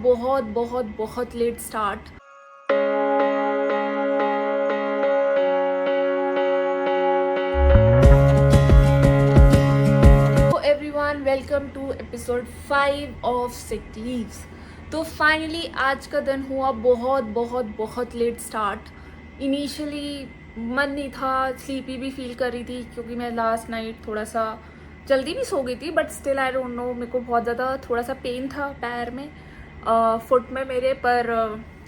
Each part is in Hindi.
बहुत बहुत बहुत लेट स्टार्ट। तो everyone, welcome to episode 5 of sick leaves. तो फाइनली आज का दिन हुआ बहुत बहुत बहुत लेट स्टार्ट। इनिशियली मन नहीं था, स्लीपी भी फील कर रही थी क्योंकि मैं लास्ट नाइट थोड़ा सा जल्दी भी सो गई थी, but still I don't know, मेरे को बहुत ज़्यादा थोड़ा सा पेन था पैर में, फुट में मेरे। पर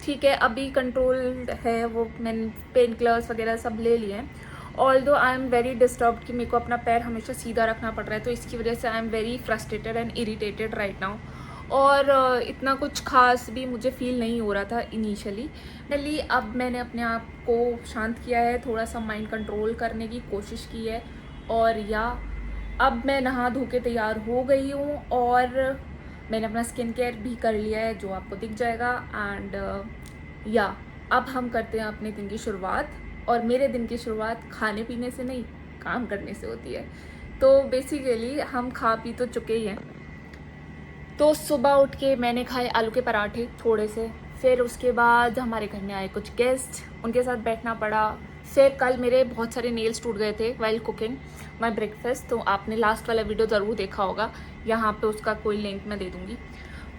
ठीक है, अभी कंट्रोल है, वो मैंने पेन किलर्स वगैरह सब ले लिए हैं। ऑल दो आई एम वेरी डिस्टर्ब कि मेरे को अपना पैर हमेशा सीधा रखना पड़ रहा है, तो इसकी वजह से I am very frustrated and irritated right now. और इतना कुछ खास भी मुझे फील नहीं हो रहा था इनिशियली। अब मैंने अपने आप को शांत किया है, थोड़ा सा माइंड कंट्रोल करने की कोशिश की है। और अब मैं नहा धो के तैयार हो गई हूँ और मैंने अपना स्किन केयर भी कर लिया है, जो आपको दिख जाएगा। एंड अब हम करते हैं अपने दिन की शुरुआत। और मेरे दिन की शुरुआत खाने पीने से नहीं, काम करने से होती है। तो बेसिकली हम खा पी तो चुके ही हैं। तो सुबह उठ के मैंने खाए आलू के पराठे थोड़े से। फिर उसके बाद हमारे घर में आए कुछ गेस्ट, उनके साथ बैठना पड़ा। फिर कल मेरे बहुत सारे नेल्स टूट गए थे वाइल कुकिंग माई ब्रेकफास्ट, तो आपने लास्ट वाला वीडियो ज़रूर देखा होगा, यहाँ पे उसका कोई लिंक मैं दे दूँगी।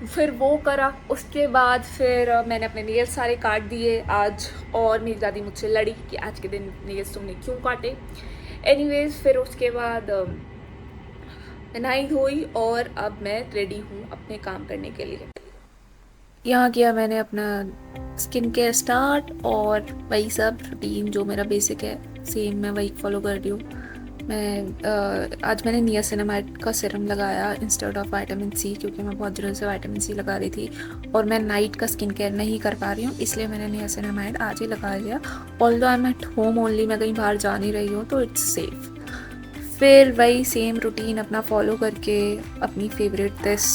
फिर वो करा। उसके बाद फिर मैंने अपने नेल्स सारे काट दिए आज, और मेरी दादी मुझसे लड़ी कि आज के दिन नेल्स तुमने क्यों काटे। एनीवेज, फिर उसके बाद नहाई धोई और अब मैं रेडी हूँ अपने काम करने के लिए। यहाँ किया मैंने अपना स्किन केयर स्टार्ट, और वही सब रूटीन जो मेरा बेसिक है सेम मैं वही फॉलो कर रही हूँ। आज मैंने नियासिनामाइड का सीरम लगाया इंस्टेड ऑफ विटामिन सी, क्योंकि मैं बहुत दिनों से विटामिन सी लगा रही थी और मैं नाइट का स्किन केयर नहीं कर पा रही हूँ, इसलिए मैंने नियासिनामाइड आज ही लगा लिया। Although I am at home only, मैं कहीं बाहर जा नहीं रही हूँ, तो इट्स सेफ। फिर वही सेम रूटीन अपना फॉलो करके अपनी favourite this,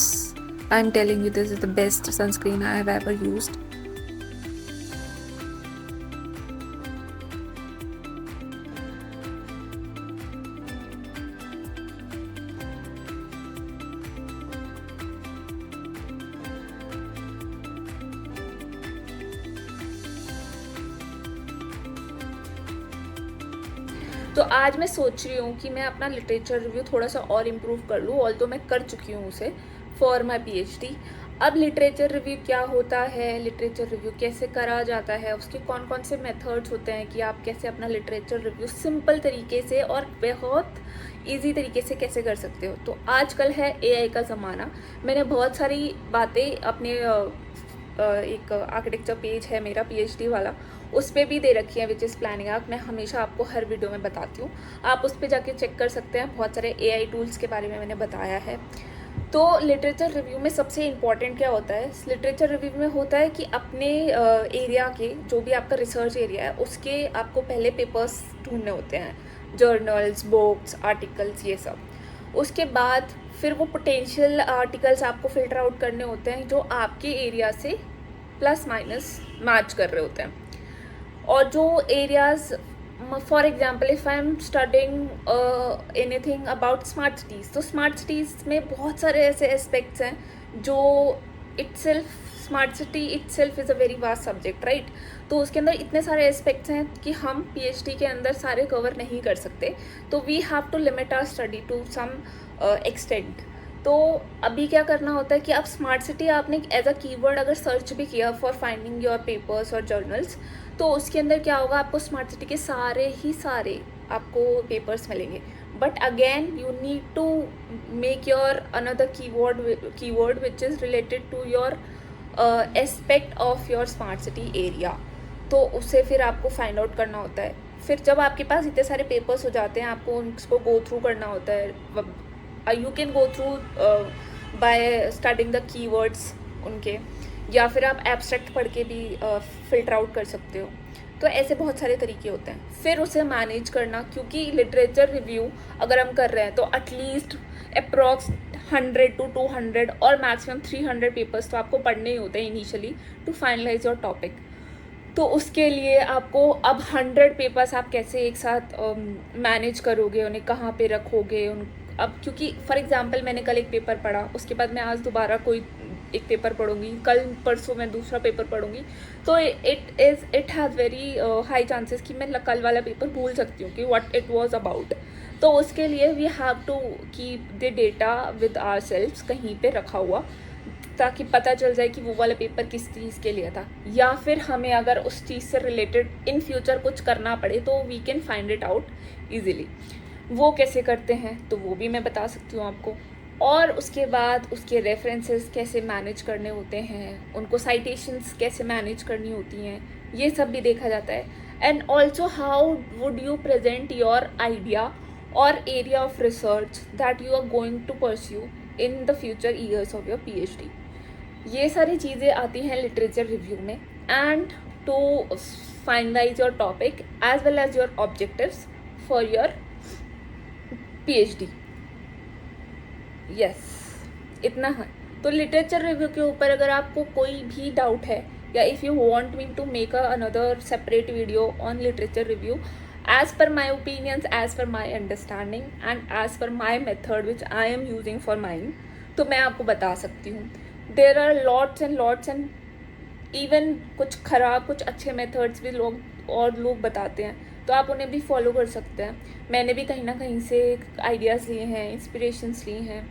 I am telling you, this is the best sunscreen I have ever used. तो आज मैं सोच रही हूँ कि मैं अपना लिटरेचर रिव्यू थोड़ा सा और इम्प्रूव कर लूँ, ऑल्दो मैं कर चुकी हूँ उसे फॉर माई पीएचडी। अब लिटरेचर रिव्यू क्या होता है, लिटरेचर रिव्यू कैसे करा जाता है, उसके कौन कौन से मेथड्स होते हैं कि आप कैसे अपना लिटरेचर रिव्यू सिंपल तरीके से और बहुत ईजी तरीके से कैसे कर सकते हो। तो आजकल है एआई का ज़माना। मैंने बहुत सारी बातें अपने एक आर्किटेक्चर पेज है मेरा पीएचडी वाला, उस पर भी दे रखी है, विच इज़ प्लानिंग आर्क। मैं हमेशा आपको हर वीडियो में बताती हूँ, आप उस पर जाके चेक कर सकते हैं। बहुत सारे एआई टूल्स के बारे में मैंने बताया है। तो लिटरेचर रिव्यू में सबसे इम्पॉर्टेंट क्या होता है, लिटरेचर रिव्यू में होता है कि अपने एरिया के, जो भी आपका रिसर्च एरिया है, उसके आपको पहले पेपर्स ढूंढने होते हैं, जर्नल्स, बुक्स, आर्टिकल्स, ये सब। उसके बाद फिर वो पोटेंशियल आर्टिकल्स आपको फिल्टर आउट करने होते हैं जो आपके एरिया से प्लस माइनस मैच कर रहे होते हैं। और जो areas, for example if I am studying anything about smart cities, तो स्मार्ट सिटीज़ में बहुत सारे ऐसे एस्पेक्ट्स हैं जो smart city itself is a very vast subject, right. तो उसके अंदर इतने सारे एस्पेक्ट्स हैं कि हम पीएचडी के अंदर सारे कवर नहीं कर सकते, तो we have to limit our study to some extent. तो अभी क्या करना होता है कि अब स्मार्ट सिटी आपने एज अ कीवर्ड अगर सर्च भी किया फॉर फाइंडिंग योर पेपर्स और जर्नल्स, तो उसके अंदर क्या होगा, आपको स्मार्ट सिटी के सारे आपको पेपर्स मिलेंगे। But again you need to make your another keyword which is related to your aspect of your smart city area. तो उसे फिर आपको फाइंड आउट करना होता है। फिर जब आपके पास इतने सारे पेपर्स हो जाते हैं, आपको उसको गो थ्रू करना होता है। You can go through by studying the keywords उनके, या फिर आप एब्स्ट्रैक्ट पढ़ के भी फिल्टर आउट कर सकते हो। तो ऐसे बहुत सारे तरीके होते हैं। फिर उसे मैनेज करना, क्योंकि लिटरेचर रिव्यू अगर हम कर रहे हैं तो एटलीस्ट अप्रॉक्स 100 to 200 और मैक्सिमम 300 पेपर्स तो आपको पढ़ने ही होते हैं initially to finalise your topic. तो उसके लिए आपको अब 100 पेपर्स आप कैसे एक साथ मैनेज करोगे, उन्हें कहाँ पे रखोगे अब क्योंकि फॉर एग्जांपल मैंने कल एक पेपर पढ़ा, उसके बाद मैं आज दोबारा कोई एक पेपर पढ़ूंगी, कल परसों मैं दूसरा पेपर पढ़ूंगी, तो it has very high chances कि मैं कल वाला पेपर भूल सकती हूँ कि व्हाट इट वाज अबाउट। तो उसके लिए we have to keep the data with ourselves, कहीं पे रखा हुआ, ताकि पता चल जाए कि वो वाला पेपर किस चीज़ के लिए था, या फिर हमें अगर उस चीज़ से रिलेटेड इन फ्यूचर कुछ करना पड़े तो we can find it out easily. वो कैसे करते हैं तो वो भी मैं बता सकती हूँ आपको। और उसके बाद उसके रेफरेंसेस कैसे मैनेज करने होते हैं, उनको साइटेशंस कैसे मैनेज करनी होती हैं, ये सब भी देखा जाता है। And also how would you present your idea और area of research that you are going to pursue in the future years of your PhD। ये सारी चीज़ें आती हैं लिटरेचर रिव्यू में। And to finalise your topic as well as your objectives for your PhD। Yes, इतना है। तो लिटरेचर रिव्यू के ऊपर अगर आपको कोई भी डाउट है, या if you want me to make another separate video on literature review as per my opinions, as per my understanding and as per my method which I am using for mine, तो मैं आपको बता सकती हूँ। there are lots and even कुछ ख़राब कुछ अच्छे methods भी लोग बताते हैं, तो आप उन्हें भी फॉलो कर सकते हैं। मैंने भी कहीं ना कहीं से आइडियाज़ लिए हैं, इंस्पिरेशंस ली हैं।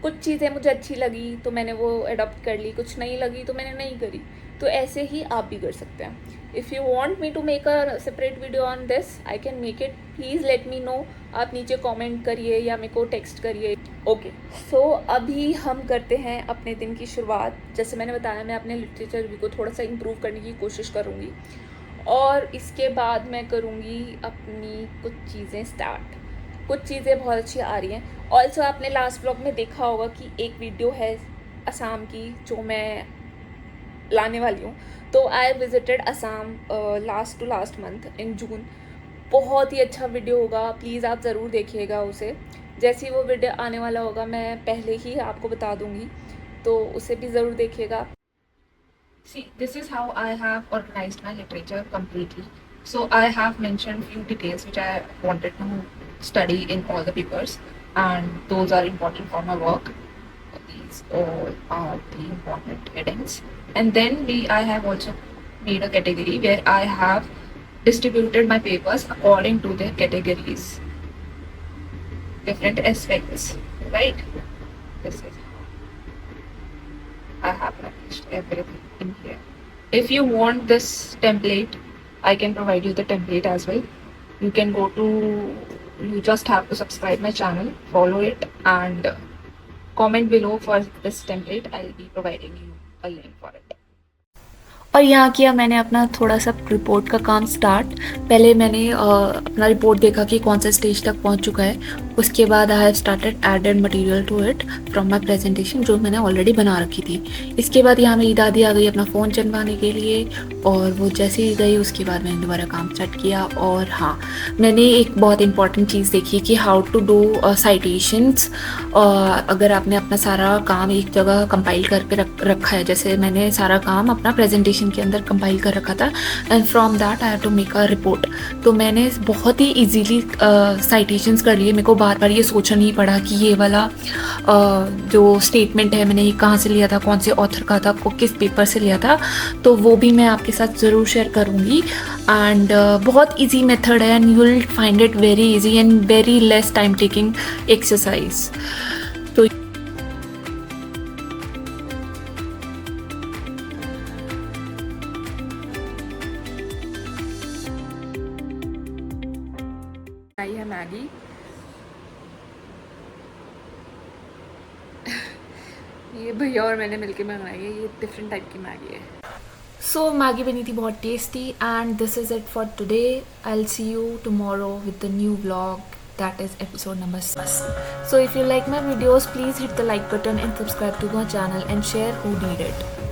कुछ चीज़ें मुझे अच्छी लगी तो मैंने वो अडॉप्ट कर ली, कुछ नहीं लगी तो मैंने नहीं करी। तो ऐसे ही आप भी कर सकते हैं। If you want me to make a separate video on this, I can make it. Please let me know. आप नीचे कमेंट करिए या मेरे को टेक्स्ट करिए। ओके, सो अभी हम करते हैं अपने दिन की शुरुआत। जैसे मैंने बताया, मैं अपने लिटरेचर रिव्यू को थोड़ा सा इम्प्रूव करने की कोशिश करूँगी, और इसके बाद मैं करूँगी अपनी कुछ चीज़ें स्टार्ट। कुछ चीज़ें बहुत अच्छी आ रही हैं। ऑल्सो आपने लास्ट ब्लॉग में देखा होगा कि एक वीडियो है असम की जो मैं लाने वाली हूँ। तो I visited Assam last month in June. बहुत ही अच्छा वीडियो होगा, प्लीज़ आप ज़रूर देखिएगा उसे। जैसे ही वो वीडियो आने वाला होगा मैं पहले ही आपको बता दूँगी, तो उसे भी ज़रूर देखिएगा। See, this is how I have organized my literature completely. So I have mentioned few details which I wanted to study in all the papers, and those are important for my work. These all are the important headings. And then I have also made a category where I have distributed my papers according to their categories, different aspects, right? This is I have arranged everything in here. If you want this template, I can provide you the template as well. You can you just have to subscribe my channel, follow it, and comment below for this template. I'll be providing you a link for it. और यहाँ किया मैंने अपना थोड़ा सा रिपोर्ट का काम स्टार्ट। पहले मैंने अपना रिपोर्ट देखा कि कौन सा स्टेज तक पहुँच चुका है। उसके बाद I have started added material to it from my presentation जो मैंने ऑलरेडी बना रखी थी। इसके बाद यहाँ मेरी दादी आ गई अपना फ़ोन चलवाने के लिए, और वो जैसे ही गई उसके बाद मैंने दोबारा काम स्टार्ट किया। और हाँ, मैंने एक बहुत इंपॉर्टेंट चीज़ देखी कि हाउ टू डू साइटेशंस। अगर आपने अपना सारा काम एक जगह कंपाइल करके रखा है, जैसे मैंने सारा काम अपना प्रेजेंटेशन के अंदर कंपाइल कर रखा था, and from that I have to make a report. तो मैंने बहुत ही इजीली साइटेशंस कर लिए। मेरे को बार बार ये सोचना नहीं पड़ा कि ये वाला जो स्टेटमेंट है मैंने ये कहाँ से लिया था, कौन से ऑथर का था, किस पेपर से लिया था। तो वो भी मैं आपके साथ ज़रूर शेयर करूँगी। एंड बहुत ईजी मेथड है, and you will find it very easy and very less time taking exercise. तो आई है मैगी। ये भैया और मैंने मिलके बनाई है, ये डिफरेंट टाइप की मैगी है। सो मैगी बनी थी बहुत tasty. And this is it for today. I will see you tomorrow with the new vlog, that is episode number 6. So if you like my videos, please hit the like button and subscribe to my channel and share who need it.